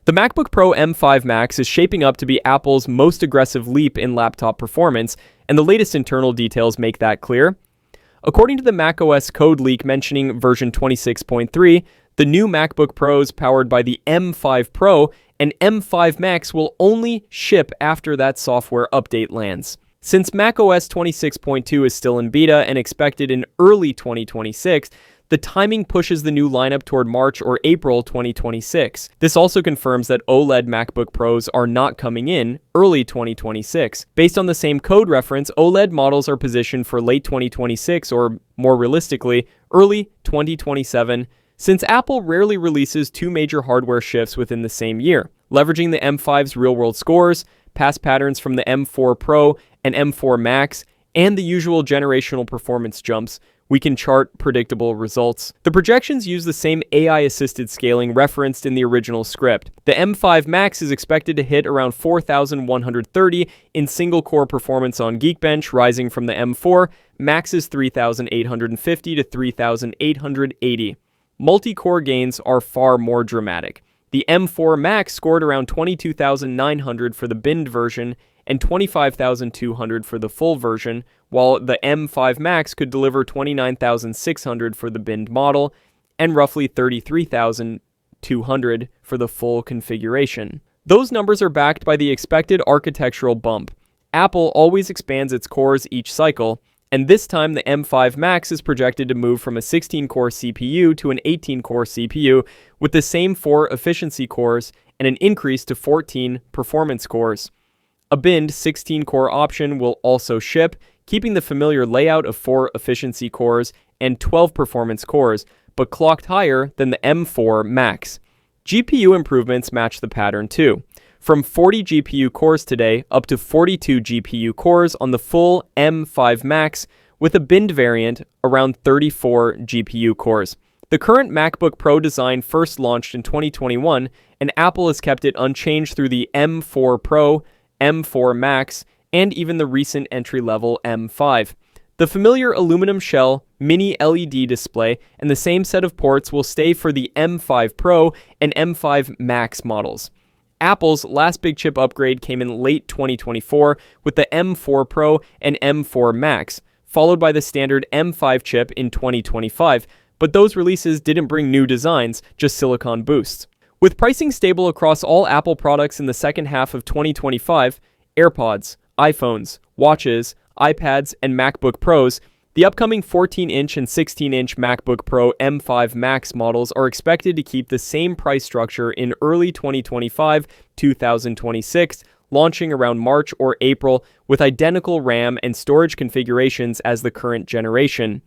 The MacBook Pro M5 Max is shaping up to be Apple's most aggressive leap in laptop performance, and the latest internal details make that clear. According to the macOS code leak mentioning version 26.3, the new MacBook Pros powered by the M5 Pro and M5 Max will only ship after that software update lands. Since macOS 26.2 is still in beta and expected in early 2026, the timing pushes the new lineup toward March or April 2026. This also confirms that OLED MacBook Pros are not coming in early 2026. Based on the same code reference, OLED models are positioned for late 2026 or, more realistically, early 2027, since Apple rarely releases two major hardware shifts within the same year. Leveraging the M5's real-world scores, past patterns from the M4 Pro and M4 Max, and the usual generational performance jumps, we can chart predictable results. The projections use the same AI-assisted scaling referenced in the original script. The M5 Max is expected to hit around 4,130 in single-core performance on Geekbench, rising from the M4 Max's 3,850 to 3,880. Multi-core gains are far more dramatic. The M4 Max scored around 22,900 for the binned version and 25,200 for the full version, while the M5 Max could deliver 29,600 for the binned model and roughly 33,200 for the full configuration. Those numbers are backed by the expected architectural bump. Apple always expands its cores each cycle, and this time the M5 Max is projected to move from a 16-core CPU to an 18-core CPU with the same 4 efficiency cores and an increase to 14 performance cores. A binned 16-core option will also ship, keeping the familiar layout of 4 efficiency cores and 12 performance cores, but clocked higher than the M4 Max. GPU improvements match the pattern too. From 40 GPU cores today up to 42 GPU cores on the full M5 Max, with a binned variant around 34 GPU cores. The current MacBook Pro design first launched in 2021, and Apple has kept it unchanged through the M4 Pro, M4 Max, and even the recent entry-level M5. The familiar aluminum shell, mini LED display, and the same set of ports will stay for the M5 Pro and M5 Max models. Apple's last big chip upgrade came in late 2024 with the M4 Pro and M4 Max, followed by the standard M5 chip in 2025, but those releases didn't bring new designs, just silicon boosts. With pricing stable across all Apple products in the second half of 2025, AirPods, iPhones, watches, iPads, and MacBook Pros, the upcoming 14-inch and 16-inch MacBook Pro M5 Max models are expected to keep the same price structure in early 2025-2026, launching around March or April with identical RAM and storage configurations as the current generation.